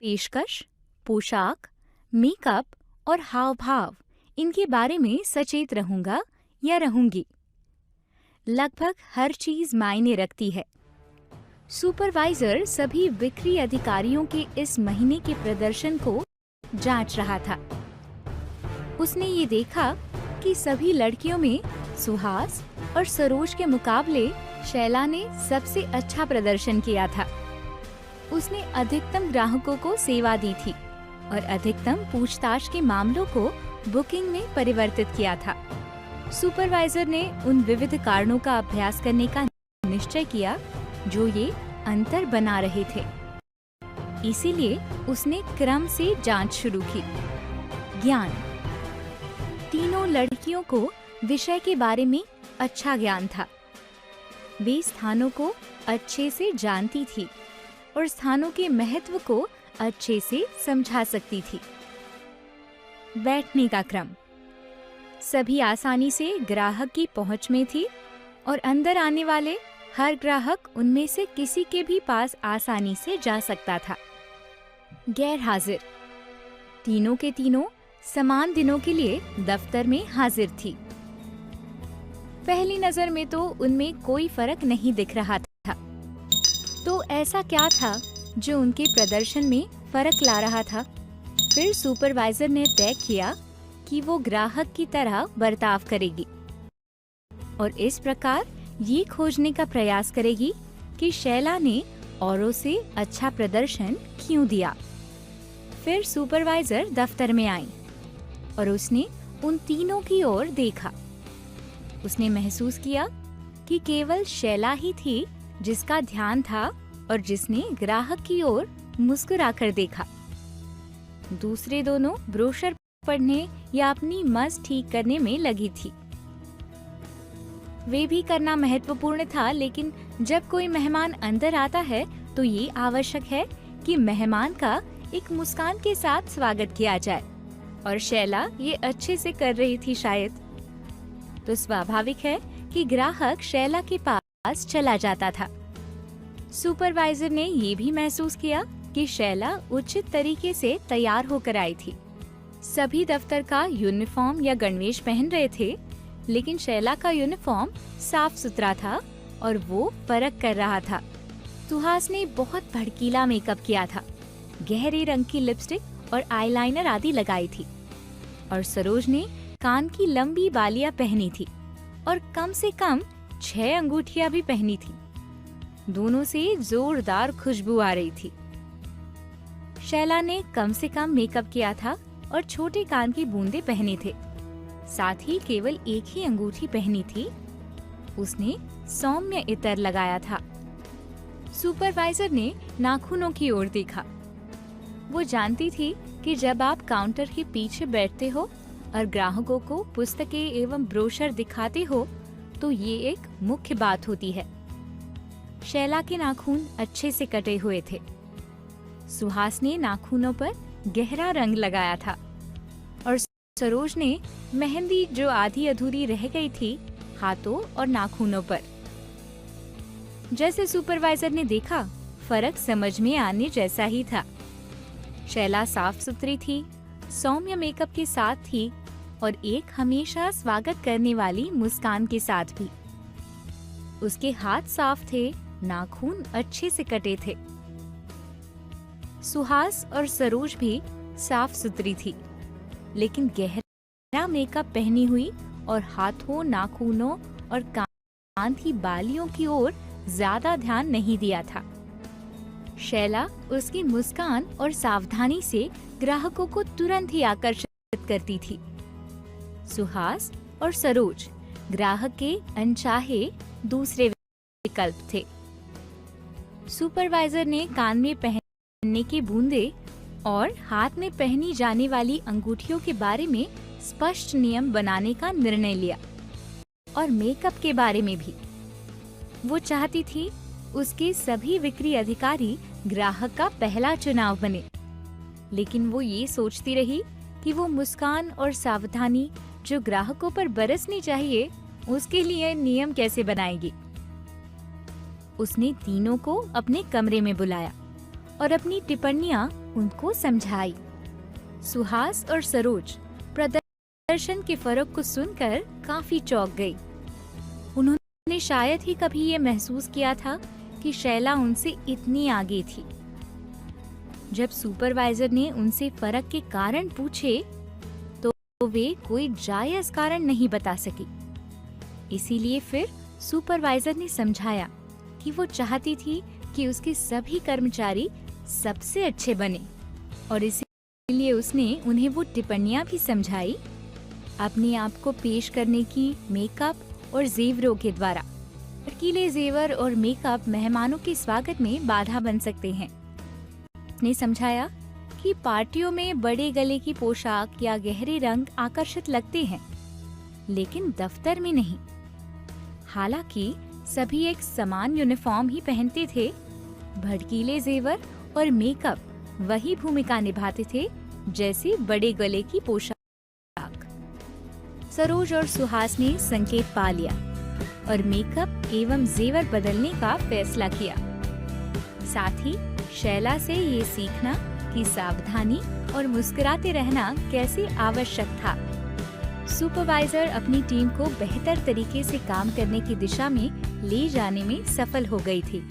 पेशकश, पोशाक, मेकअप और हाव भाव इनके बारे में सचेत रहूंगा या रहूंगी। लगभग हर चीज मायने रखती है। सुपरवाइजर सभी बिक्री अधिकारियों के इस महीने के प्रदर्शन को जांच रहा था। उसने ये देखा कि सभी लड़कियों में सुहास और सरोज के मुकाबले शैला ने सबसे अच्छा प्रदर्शन किया था। उसने अधिकतम ग्राहकों को सेवा दी थी और अधिकतम पूछताछ के मामलों को बुकिंग में परिवर्तित किया था। सुपरवाइजर ने उन विविध कारणों का अभ्यास करने का निश्चय किया जो ये अंतर बना रहे थे। इसीलिए उसने क्रम से जांच शुरू की। ज्ञान। तीनों लड़कियों को विषय के बारे में अच्छा ज्ञान था। वे स्थानों को अच्छे से जानती थी और स्थानों के महत्व को अच्छे से समझा सकती थी। बैठने का क्रम। सभी आसानी से ग्राहक की पहुंच में थी और अंदर आने वाले हर ग्राहक उनमें से किसी के भी पास आसानी से जा सकता था। गैर हाजिर। तीनों के तीनों समान दिनों के लिए दफ्तर में हाजिर थी। पहली नजर में तो उनमें कोई फर्क नहीं दिख रहा था। तो ऐसा क्या था जो उनके प्रदर्शन में फर्क ला रहा था? फिर सुपरवाइजर ने तय किया कि वो ग्राहक की तरह बर्ताव करेगी और इस प्रकार ये खोजने का प्रयास करेगी कि शैला ने औरों से अच्छा प्रदर्शन क्यों दिया। फिर सुपरवाइजर दफ्तर में आई और उसने उन तीनों की ओर देखा। उसने महसूस किया कि केवल शैला ही थी जिसका ध्यान था और जिसने ग्राहक की ओर मुस्कुराकर देखा। दूसरे दोनों ब्रोशर पढ़ने या अपनी मस ठीक करने में लगी थी। वे भी करना महत्वपूर्ण था, लेकिन जब कोई मेहमान अंदर आता है तो ये आवश्यक है कि मेहमान का एक मुस्कान के साथ स्वागत किया जाए और शैला ये अच्छे से कर रही थी शायद। तो स्वाभाविक है कि ग्राहक शैला के पास चला जाता था। सुपरवाइजर ने ये भी महसूस किया कि शैला उचित तरीके से तैयार होकर आई थी। सभी दफ्तर का यूनिफॉर्म या गणवेश पहन रहे थे, लेकिन शैला का यूनिफॉर्म साफ सुथरा था और वो फर्क कर रहा था। सुहास ने बहुत भड़कीला मेकअप किया था, गहरे रंग की लिपस्टिक और आईलाइनर आदि लगाई थी और सरोज ने कान की लंबी बालियां पहनी थी और कम से कम 6 अंगूठियां भी पहनी थी। दोनों से जोरदार खुशबू आ रही थी। शैला ने कम से कम मेकअप किया था और छोटे कान की बूंदें पहने थे। साथ ही केवल एक ही अंगूठी पहनी थी। उसने सौम्य इत्र लगाया था। सुपरवाइजर ने नाखूनों की ओर देखा। वो जानती थी कि जब आप काउंटर के पीछे बैठते हो और ग्राहकों को पुस्तकें एवं ब्रोशर दिखाते हो तो ये एक मुख्य बात होती है। शैला के नाखून अच्छे से कटे हुए थे। सुहास ने नाखूनों पर गहरा रंग लगाया था और सरोज ने मेहंदी जो आधी अधूरी रह गई थी हाथों और नाखूनों पर। जैसे सुपरवाइजर ने देखा, फर्क समझ में आने जैसा ही था। शैला साफ सुथरी थी, सौम्य मेकअप के साथ थी और एक हमेशा स्वागत करने वाली मुस्कान के साथ भी। उसके हाथ साफ थे, नाखून अच्छे से कटे थे। सुहास और सरोज भी साफ सुथरी थी, लेकिन गहरा मेकअप पहनी हुई और हाथों, नाखूनों और कान की बालियों की ओर ज्यादा ध्यान नहीं दिया था। शैला उसकी मुस्कान और सावधानी से ग्राहकों को तुरंत ही आकर्षित करती थी। सुहास और सरोज ग्राहक के अनचाहे दूसरे विकल्प थे। सुपरवाइजर ने कान में पहनने की बूंदे और हाथ में पहनी जाने वाली अंगूठियों के बारे में स्पष्ट नियम बनाने का निर्णय लिया और मेकअप के बारे में भी। वो चाहती थी उसके सभी बिक्री अधिकारी ग्राहक का पहला चुनाव बने, लेकिन वो ये सोचती रही कि वो मुस्कान और सावधानी जो ग्राहकों पर बरसनी चाहिए उसके लिए नियम कैसे बनाएगी। उसने तीनों को अपने कमरे में बुलाया और अपनी टिप्पणियां उनको समझाई। सुहास और सरोज प्रदर्शन के फर्क को सुनकर काफी चौंक गई। उन्होंने शायद ही कभी ये महसूस किया था कि शैला उनसे इतनी आगे थी। जब सुपरवाइजर ने उनसे फर्क के कारण पूछे तो वे कोई जायज कारण नहीं बता सकी। इसीलिए फिर सुपरवाइजर ने समझाया कि वो चाहती थी कि उसके सभी कर्मचारी सबसे अच्छे बने, और इसीलिए उसने उन्हें वो टिप्पणियां भी समझाई अपने आप को पेश करने की मेकअप और जेवरों के द्वारा। भड़कीले जेवर और मेकअप मेहमानों के स्वागत में बाधा बन सकते हैं। उसने समझाया कि पार्टियों में बड़े गले की पोशाक या गहरे रंग आकर्षित लगते हैं, लेकिन दफ्तर में नहीं। हालांकि सभी एक समान यूनिफॉर्म ही पहनते थे, भड़कीले जेवर और मेकअप वही भूमिका निभाते थे जैसे बड़े गले की पोशाक। सरोज और सुहास ने संकेत पा लिया और मेकअप एवं जेवर बदलने का फैसला किया। साथ ही शैला से ये सीखना कि सावधानी और मुस्कुराते रहना कैसे आवश्यक था। सुपरवाइजर अपनी टीम को बेहतर तरीके से काम करने की दिशा में ले जाने में सफल हो गई थी।